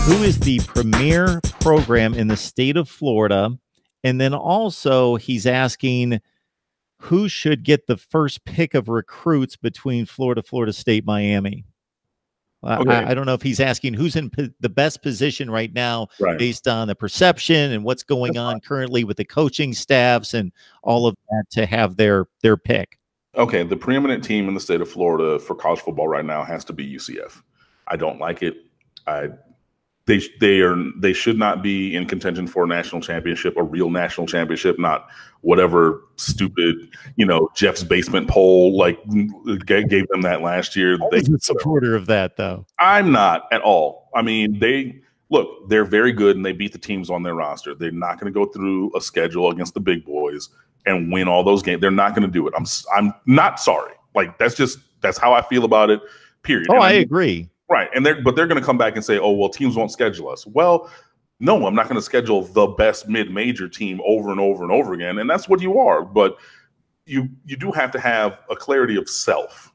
Who is the premier program in the state of Florida? And then also he's asking who should get the first pick of recruits between Florida, Florida State, Miami. Okay. I don't know if he's asking who's in the best position right now Right. based on the perception and what's going on currently with the coaching staffs and all of that to have their pick. Okay, the preeminent team in the state of Florida for college football right now has to be UCF. I don't like it. They should not be in contention for a national championship, a real national championship, not whatever stupid, Jeff's basement poll gave them that last year. I was a supporter of that, though. I'm not at all. I mean, they're very good and they beat the teams on their roster. They're not going to go through a schedule against the big boys and win all those games. They're not going to do it. I'm not sorry. That's how I feel about it. Period. Oh, I agree. Right. But they're going to come back and say, oh, well, teams won't schedule us. Well, no, I'm not going to schedule the best mid-major team over and over and over again. And that's what you are. But you do have to have a clarity of self.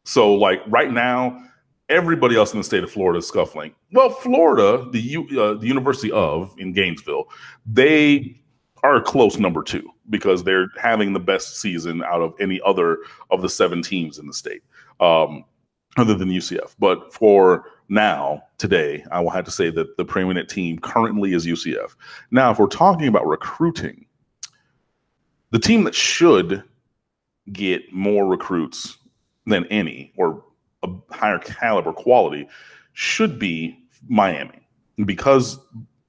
So right now, everybody else in the state of Florida is scuffling. Well, Florida, the University of in Gainesville, they are a close number 2 because they're having the best season out of any other of the 7 teams in the state. Other than UCF. But for now, today, I will have to say that the preeminent team currently is UCF. Now, if we're talking about recruiting, the team that should get more recruits than any or a higher caliber quality should be Miami, because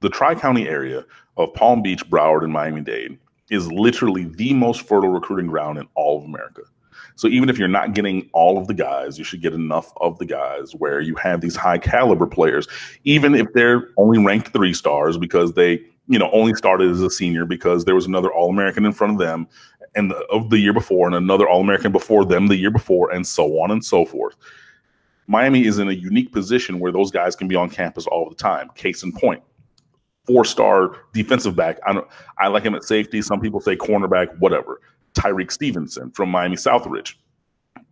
the Tri-County area of Palm Beach, Broward, and Miami-Dade is literally the most fertile recruiting ground in all of America. So even if you're not getting all of the guys, you should get enough of the guys where you have these high caliber players, even if they're only ranked 3 stars because they, only started as a senior because there was another All-American in front of them and of the year before and another All-American before them the year before, and so on and so forth. Miami is in a unique position where those guys can be on campus all the time. Case in point, 4-star defensive back. I like him at safety. Some people say cornerback, whatever. Tyreek Stevenson from Miami Southridge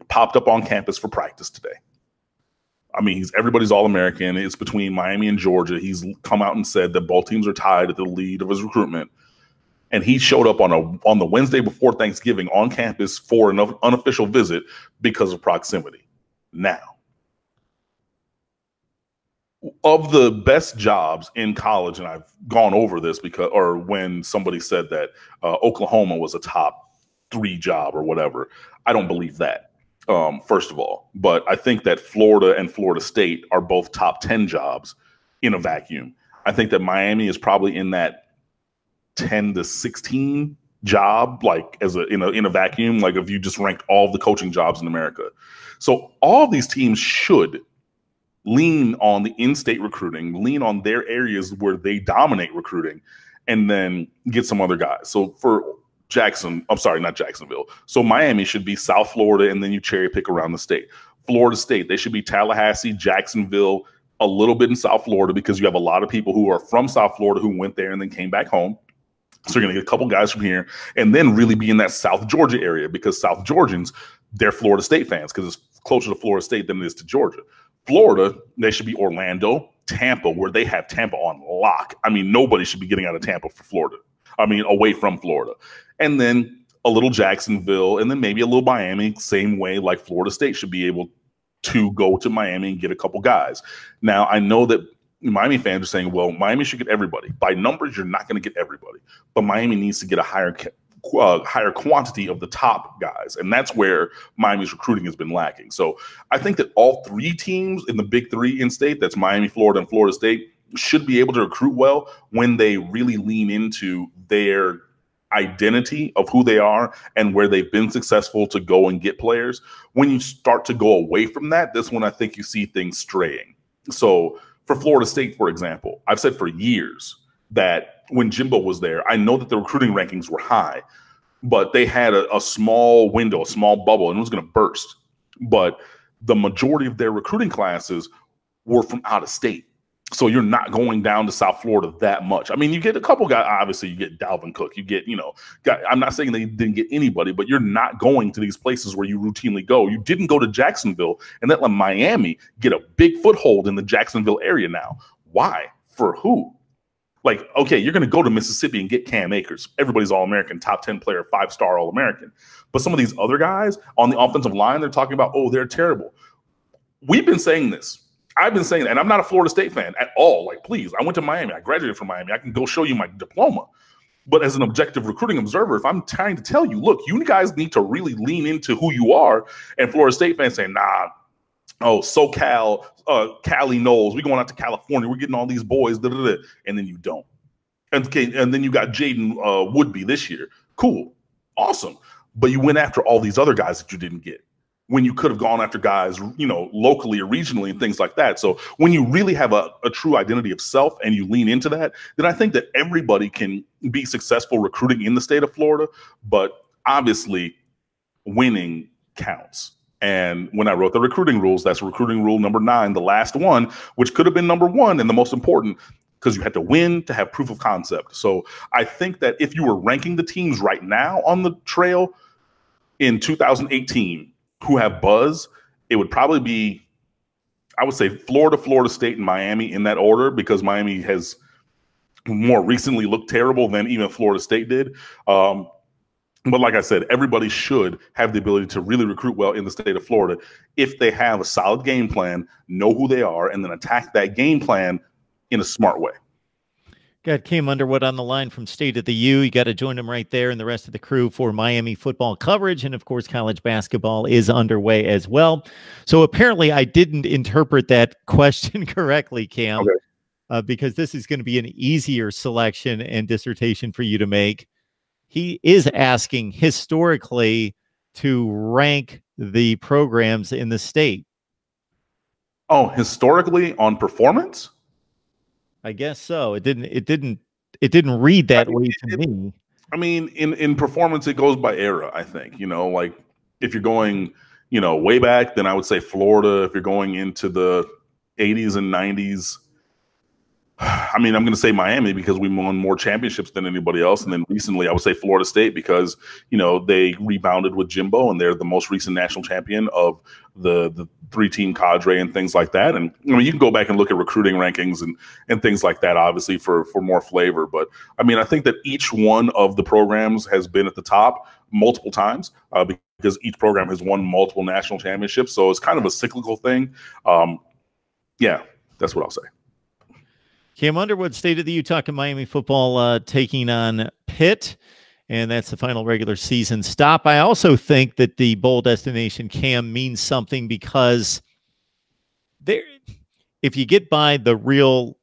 popped up on campus for practice today. I mean, everybody's All-American. It's between Miami and Georgia. He's come out and said that both teams are tied at the lead of his recruitment. And he showed up on the Wednesday before Thanksgiving on campus for an unofficial visit because of proximity. Now, of the best jobs in college, and I've gone over this when somebody said that Oklahoma was a top 3 job or whatever, I don't believe that, first of all. But I think that Florida and Florida State are both top 10 jobs in a vacuum. I think that Miami is probably in that 10 to 16 job, in a vacuum, if you just ranked all of the coaching jobs in America. So all these teams should lean on the in-state recruiting, lean on their areas where they dominate recruiting, and then get some other guys. So for not Jacksonville. So Miami should be South Florida, and then you cherry pick around the state. Florida State, they should be Tallahassee, Jacksonville, a little bit in South Florida, because you have a lot of people who are from South Florida who went there and then came back home. So you're going to get a couple guys from here, and then really be in that South Georgia area, because South Georgians, they're Florida State fans because it's closer to Florida State than it is to Georgia. Florida, they should be Orlando, Tampa, where they have Tampa on lock. I mean, nobody should be getting out of Tampa for Florida. Away from Florida. And then a little Jacksonville, and then maybe a little Miami, same way like Florida State should be able to go to Miami and get a couple guys. Now, I know that Miami fans are saying, well, Miami should get everybody. By numbers, you're not going to get everybody. But Miami needs to get a higher quantity of the top guys. And that's where Miami's recruiting has been lacking. So I think that all 3 teams in the big 3 in-state, that's Miami, Florida, and Florida State, should be able to recruit well when they really lean into their identity of who they are and where they've been successful to go and get players. When you start to go away from that, that's when I think you see things straying. So for Florida State, for example, I've said for years that when Jimbo was there, I know that the recruiting rankings were high, but they had a small window, a small bubble, and it was going to burst. But the majority of their recruiting classes were from out of state. So you're not going down to South Florida that much. I mean, you get a couple guys. Obviously, you get Dalvin Cook. You get, I'm not saying they didn't get anybody, but you're not going to these places where you routinely go. You didn't go to Jacksonville, and that let Miami get a big foothold in the Jacksonville area now. Why? For who? Like, okay, you're going to go to Mississippi and get Cam Akers. Everybody's All-American, top 10 player, 5-star All-American. But some of these other guys on the offensive line, they're talking about, oh, they're terrible. We've been saying this. I've been saying that, and I'm not a Florida State fan at all. Like, please, I went to Miami. I graduated from Miami. I can go show you my diploma. But as an objective recruiting observer, if I'm trying to tell you, look, you guys need to really lean into who you are, and Florida State fans saying, nah, oh, SoCal, Cali knows, we're going out to California, we're getting all these boys, da, da, da, and then you don't. And then you got Jaden Woodby this year. Cool. Awesome. But you went after all these other guys that you didn't get, when you could have gone after guys, you know, locally or regionally and things like that. So when you really have a true identity of self and you lean into that, then I think that everybody can be successful recruiting in the state of Florida. But obviously, winning counts. And when I wrote the recruiting rules, that's recruiting rule number 9, the last one, which could have been number 1 and the most important, because you had to win to have proof of concept. So I think that if you were ranking the teams right now on the trail in 2018 who have buzz, it would probably be, I would say, Florida, Florida State, and Miami in that order, because Miami has more recently looked terrible than even Florida State did. But like I said, everybody should have the ability to really recruit well in the state of Florida if they have a solid game plan, know who they are, and then attack that game plan in a smart way. Got Cam Underwood on the line from State of the U. You got to join him right there and the rest of the crew for Miami football coverage. And, of course, college basketball is underway as well. So apparently I didn't interpret that question correctly, Cam, because this is going to be an easier selection and dissertation for you to make. He is asking historically to rank the programs in the state. Oh, historically on performance? I guess so. It didn't read that way to me. I mean, in performance, it goes by era, I think. You know, like if you're going, you know, way back, then I would say Florida. If you're going into the 80s and 90s, I mean, I'm going to say Miami because we won more championships than anybody else. And then recently, I would say Florida State because, you know, they rebounded with Jimbo and they're the most recent national champion of the 3-team cadre and things like that. And I mean, you can go back and look at recruiting rankings and things like that, obviously, for more flavor. But I mean, I think that each one of the programs has been at the top multiple times because each program has won multiple national championships. So it's kind of a cyclical thing. Yeah, that's what I'll say. Cam Underwood, State of the U, talking Miami football, taking on Pitt, and that's the final regular season stop. I also think that the bowl destination, Cam, means something because there, if you get by the real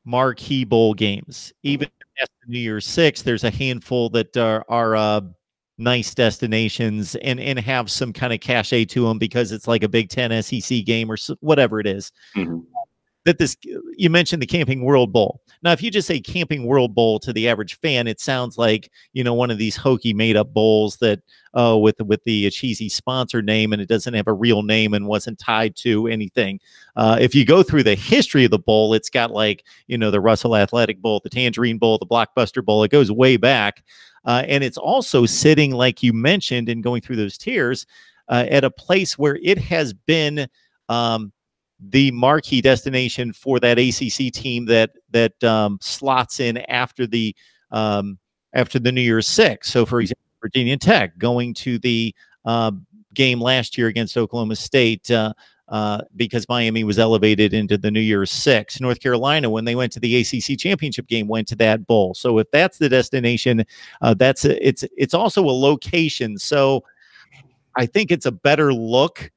marquee bowl games, even after New Year's Six, there's a handful that are nice destinations and have some kind of cachet to them because it's like a Big Ten SEC game or whatever it is. Mm-hmm. You mentioned the Camping World Bowl. Now, if you just say Camping World Bowl to the average fan, it sounds like, you know, one of these hokey made up bowls that with the cheesy sponsor name, and it doesn't have a real name and wasn't tied to anything. If you go through the history of the bowl, it's got like, you know, the Russell Athletic Bowl, the Tangerine Bowl, the Blockbuster Bowl. It goes way back. And it's also sitting, like you mentioned, and going through those tiers at a place where it has been the marquee destination for that ACC team that slots in after the New Year's Six. So, for example, Virginia Tech going to the game last year against Oklahoma State because Miami was elevated into the New Year's Six. North Carolina, when they went to the ACC championship game, went to that bowl. So, if that's the destination, it's also a location. So, I think it's a better look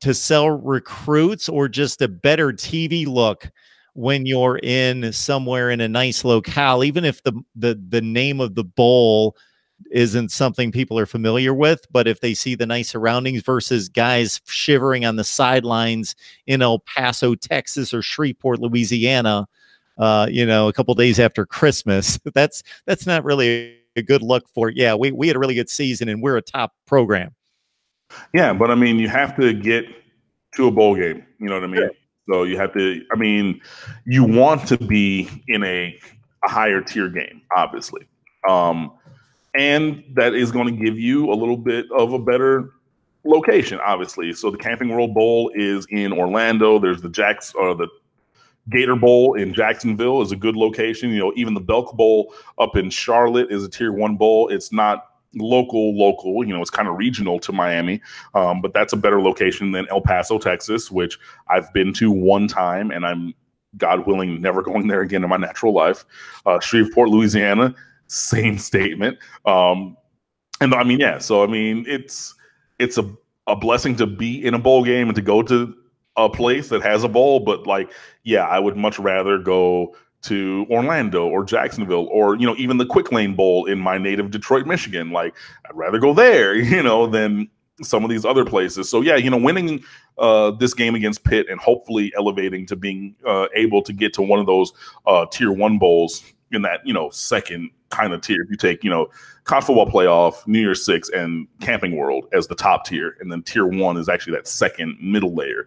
to sell recruits, or just a better TV look when you're in somewhere in a nice locale, even if the name of the bowl isn't something people are familiar with. But if they see the nice surroundings versus guys shivering on the sidelines in El Paso, Texas, or Shreveport, Louisiana, you know, a couple days after Christmas, that's not really a good look for, yeah, we had a really good season and we're a top program. Yeah, but I mean, you have to get to a bowl game. You know what I mean? Yeah. So you have to, I mean, you want to be in a higher tier game, obviously. And that is going to give you a little bit of a better location, obviously. So the Camping World Bowl is in Orlando. There's the Gator Bowl in Jacksonville is a good location. Even the Belk Bowl up in Charlotte is a tier 1 bowl. It's not local, it's kind of regional to Miami, but that's a better location than El Paso, Texas, which I've been to one time, and I'm, God willing, never going there again in my natural life. Shreveport, Louisiana, same statement. And I mean, yeah, so I mean, it's a blessing to be in a bowl game and to go to a place that has a bowl, but like, yeah, I would much rather go to Orlando or Jacksonville or, even the Quick Lane Bowl in my native Detroit, Michigan. Like, I'd rather go there, than some of these other places. So yeah, winning this game against Pitt and hopefully elevating to being able to get to one of those tier 1 bowls in that, second kind of tier. If you take, college football playoff, New Year's Six, and Camping World as the top tier, and then tier 1 is actually that second middle layer.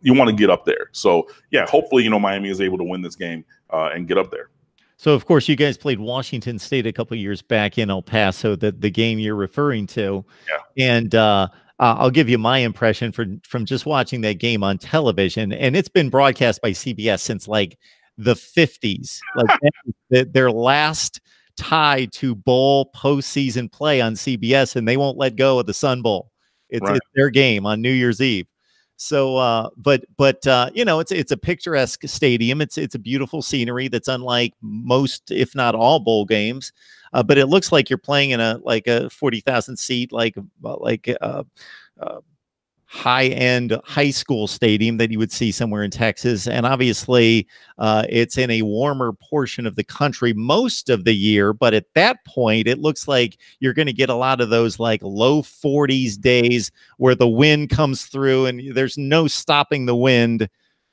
You want to get up there. So yeah, hopefully, Miami is able to win this game and get up there. So, of course, you guys played Washington State a couple of years back in El Paso, the game you're referring to. Yeah. And I'll give you my impression from just watching that game on television. And it's been broadcast by CBS since like the 50s. Like their last tie to bowl postseason play on CBS, and they won't let go of the Sun Bowl. It's their game on New Year's Eve. So, but it's a picturesque stadium. It's a beautiful scenery that's unlike most, if not all, bowl games. But it looks like you're playing in a 40,000 seat, high-end high school stadium that you would see somewhere in Texas. And obviously, it's in a warmer portion of the country most of the year. But at that point, it looks like you're going to get a lot of those like low 40s days where the wind comes through and there's no stopping the wind.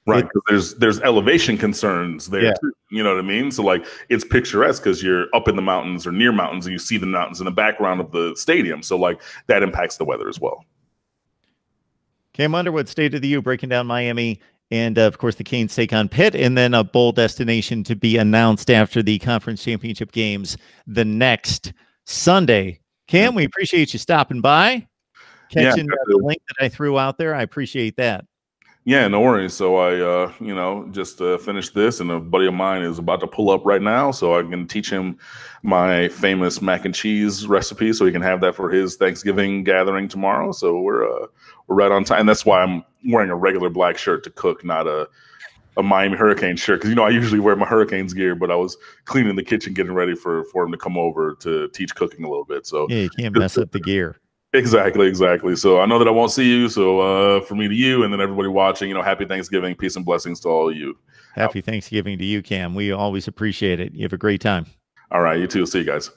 Right, because there's elevation concerns there too. You know what I mean? So like, it's picturesque because you're up in the mountains or near mountains, and you see the mountains in the background of the stadium. So like, that impacts the weather as well. Cam Underwood, State of the U, breaking down Miami, and of course the Canes take on Pitt, and then a bowl destination to be announced after the conference championship games the next Sunday. Cam, we appreciate you stopping by, catching the link that I threw out there. I appreciate that. Yeah, no worries. So I, just finished this, and a buddy of mine is about to pull up right now, so I can teach him my famous mac and cheese recipe, so he can have that for his Thanksgiving gathering tomorrow. So we're right on time. And that's why I'm wearing a regular black shirt to cook, not a Miami Hurricane shirt, because I usually wear my Hurricanes gear, but I was cleaning the kitchen, getting ready for him to come over to teach cooking a little bit. So yeah, you can't mess up the gear. Exactly. So I know that I won't see you. So for me to you, and then everybody watching, happy Thanksgiving, peace and blessings to all of you. Happy Thanksgiving to you, Cam. We always appreciate it. You have a great time. All right, you too. See you guys.